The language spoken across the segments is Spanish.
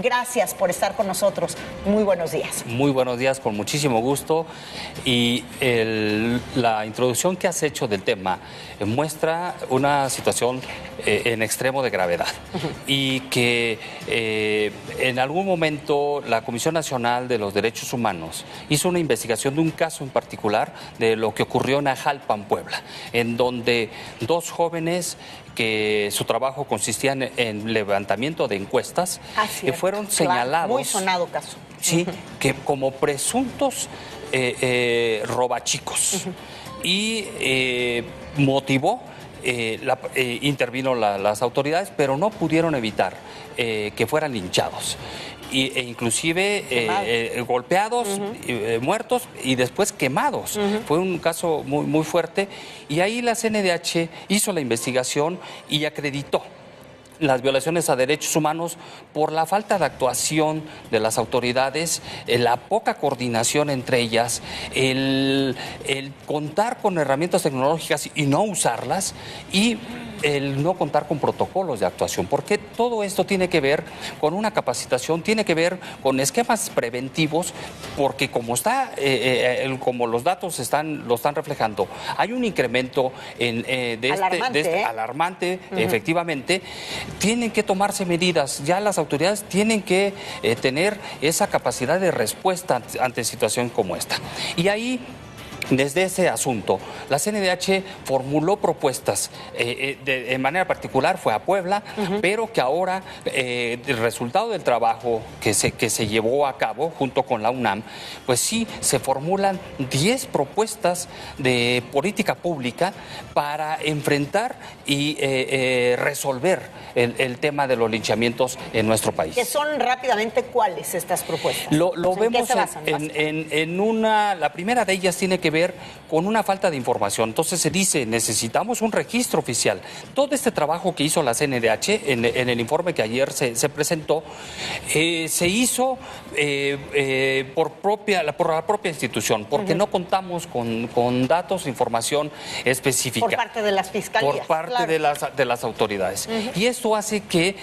gracias por estar con nosotros. Muy buenos días. Muy buenos días, con muchísimo gusto. Y la introducción que has hecho del tema muestra una situación en extremo de gravedad y que en algún momento la Comisión Nacional de los Derechos Humanos hizo una investigación de un caso en particular de lo que ocurrió en Ajalpan, Puebla, en donde dos jóvenes que su trabajo consistía en levantamiento de encuestas fueron señalados. Muy sonado caso. Sí, que como presuntos robachicos. Y motivó, intervino las autoridades, pero no pudieron evitar que fueran linchados. E inclusive golpeados, muertos y después quemados. Fue un caso muy, muy fuerte y ahí la CNDH hizo la investigación y acreditó las violaciones a derechos humanos por la falta de actuación de las autoridades, la poca coordinación entre ellas, el contar con herramientas tecnológicas y no usarlas, y el no contar con protocolos de actuación, porque todo esto tiene que ver con una capacitación, tiene que ver con esquemas preventivos, porque como como los datos lo están reflejando, hay un incremento alarmante, efectivamente. Tienen que tomarse medidas, ya las autoridades tienen que tener esa capacidad de respuesta ante situaciones como esta. Y ahí, desde ese asunto, la CNDH formuló propuestas, de manera particular fue a Puebla, pero que ahora, el resultado del trabajo que se llevó a cabo junto con la UNAM, pues sí, se formulan 10 propuestas de política pública para enfrentar y resolver el tema de los linchamientos en nuestro país. ¿Qué son rápidamente cuáles estas propuestas? Lo vemos ¿En qué se basan? La primera de ellas tiene que ver con una falta de información. Entonces se dice, necesitamos un registro oficial. Todo este trabajo que hizo la CNDH en el informe que ayer se presentó, se hizo por la propia institución, porque no contamos con datos, información específica. Por parte de las fiscalías. Por parte de las autoridades. Y esto hace que,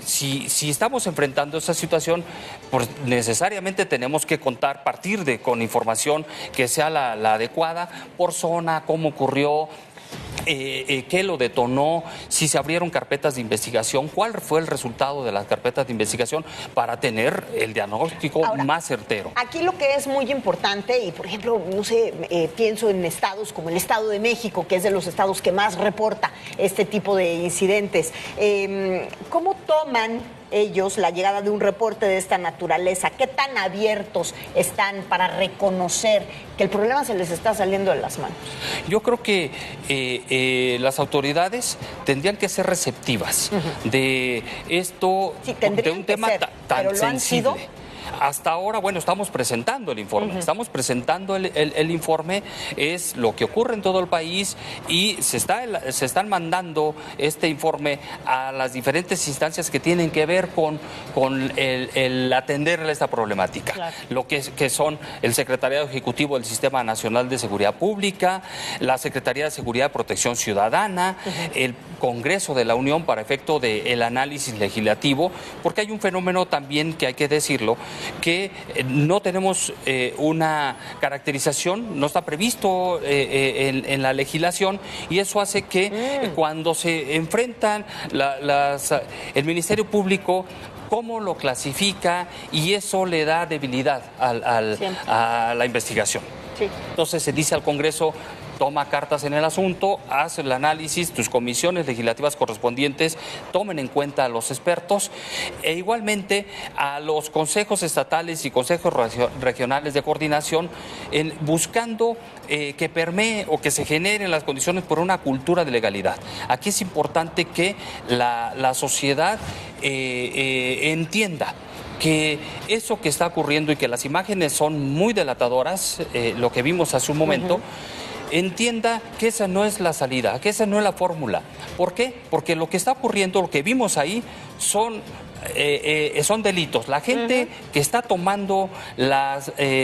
si estamos enfrentando esa situación, pues necesariamente tenemos que partir con información que sea la adecuada, por zona, cómo ocurrió, qué lo detonó, si se abrieron carpetas de investigación, cuál fue el resultado de las carpetas de investigación para tener el diagnóstico más certero. Aquí lo que es muy importante, y por ejemplo, no sé, pienso en estados como el Estado de México, que es de los estados que más reporta este tipo de incidentes. ¿Cómo toman ellos la llegada de un reporte de esta naturaleza? ¿Qué tan abiertos están para reconocer que el problema se les está saliendo de las manos? Yo creo que las autoridades tendrían que ser receptivas de esto, de un tema tan sensible. Hasta ahora, bueno, estamos presentando el informe. El informe, es lo que ocurre en todo el país, y se están mandando este informe a las diferentes instancias que tienen que ver con el atender esta problemática. Claro. Lo que son el Secretariado Ejecutivo del Sistema Nacional de Seguridad Pública, la Secretaría de Seguridad y Protección Ciudadana, el Congreso de la Unión para efecto del análisis legislativo, porque hay un fenómeno también que hay que decirlo, que no tenemos una caracterización, no está previsto en la legislación, y eso hace que cuando se enfrentan el Ministerio Público, cómo lo clasifica, y eso le da debilidad a la investigación. Sí. Entonces se dice al Congreso: toma cartas en el asunto, haz el análisis, tus comisiones legislativas correspondientes tomen en cuenta a los expertos, e igualmente a los consejos estatales y consejos regionales de coordinación, buscando que permee o que se generen las condiciones por una cultura de legalidad. Aquí es importante que la sociedad entienda que eso que está ocurriendo y que las imágenes son muy delatadoras, lo que vimos hace un momento, entienda que esa no es la salida, que esa no es la fórmula. ¿Por qué? Porque lo que está ocurriendo, lo que vimos ahí, son delitos. La gente que está tomando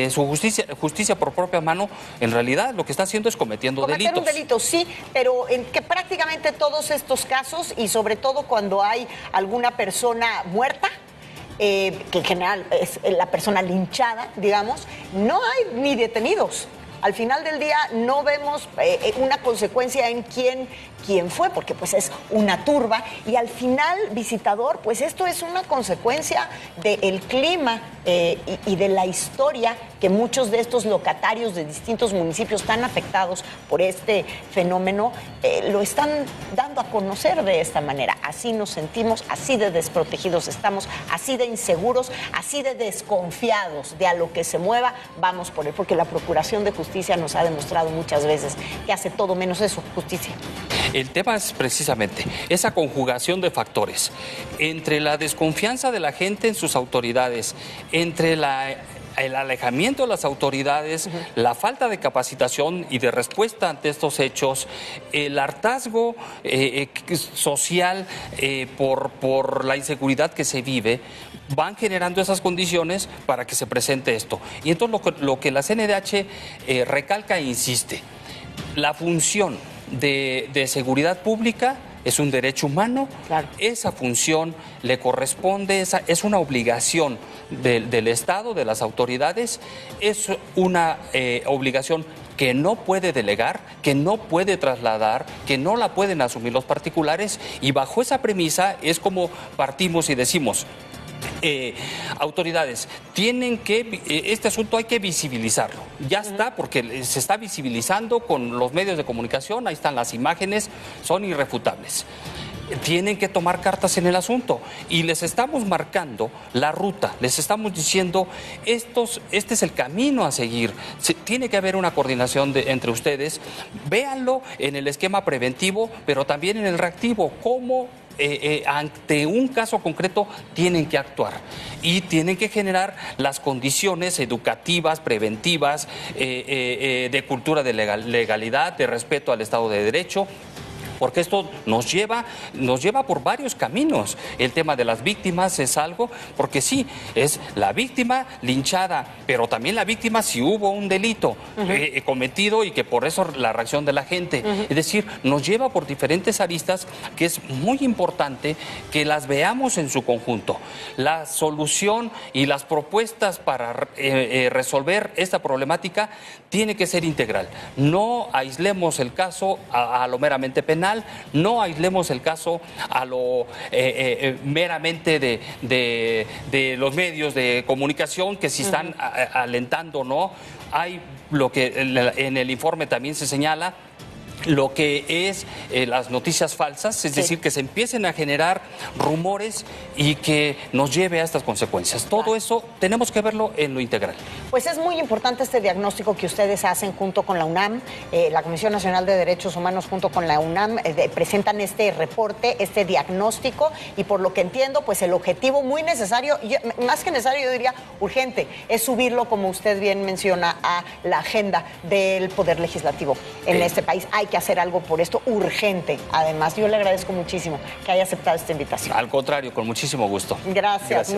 su justicia por propia mano, en realidad lo que está haciendo es cometiendo delitos. Un delito, sí, pero en que prácticamente todos estos casos, y sobre todo cuando hay alguna persona muerta, que en general es la persona linchada, digamos, no hay ni detenidos. Al final del día no vemos una consecuencia en quién fue, porque pues es una turba. Y al final, visitador, pues esto es una consecuencia del clima y de la historia que muchos de estos locatarios de distintos municipios tan afectados por este fenómeno lo están dando a conocer de esta manera. Así nos sentimos, así de desprotegidos estamos, así de inseguros, así de desconfiados de a lo que se mueva, vamos por él, porque la Procuración de Justicia nos ha demostrado muchas veces que hace todo menos eso, justicia. El tema es precisamente esa conjugación de factores entre la desconfianza de la gente en sus autoridades, entre el alejamiento de las autoridades, la falta de capacitación y de respuesta ante estos hechos, el hartazgo social por la inseguridad que se vive, van generando esas condiciones para que se presente esto. Y entonces lo que la CNDH recalca e insiste, la función de seguridad pública es un derecho humano, claro. Esa función le corresponde, es una obligación del Estado, de las autoridades, es una obligación que no puede delegar, que no puede trasladar, que no la pueden asumir los particulares, y bajo esa premisa es como partimos y decimos, autoridades, este asunto hay que visibilizarlo. Ya está, porque se está visibilizando con los medios de comunicación, ahí están las imágenes, son irrefutables. Tienen que tomar cartas en el asunto y les estamos marcando la ruta, les estamos diciendo, este es el camino a seguir. Tiene que haber una coordinación entre ustedes, véanlo en el esquema preventivo, pero también en el reactivo, cómo ante un caso concreto tienen que actuar y tienen que generar las condiciones educativas, preventivas, de cultura de legalidad, de respeto al Estado de Derecho. Porque esto nos lleva por varios caminos. El tema de las víctimas es algo, porque sí, es la víctima linchada, pero también la víctima si hubo un delito cometido y que por eso la reacción de la gente. Es decir, nos lleva por diferentes aristas que es muy importante que las veamos en su conjunto. La solución y las propuestas para resolver esta problemática tiene que ser integral. No aislemos el caso a lo meramente penal, no aislemos el caso a lo meramente de los medios de comunicación que si están alentando o no. Hay lo que en el informe también se señala, lo que es las noticias falsas, es decir, que se empiecen a generar rumores y que nos lleve a estas consecuencias. Todo eso tenemos que verlo en lo integral. Pues es muy importante este diagnóstico que ustedes hacen junto con la UNAM, la Comisión Nacional de Derechos Humanos junto con la UNAM, presentan este reporte, este diagnóstico, y por lo que entiendo, pues el objetivo muy necesario, más que necesario yo diría urgente, es subirlo, como usted bien menciona, a la agenda del Poder Legislativo en este país. Hay que hacer algo por esto urgente. Además, yo le agradezco muchísimo que haya aceptado esta invitación. Al contrario, con muchísimo gusto. Gracias. Muchas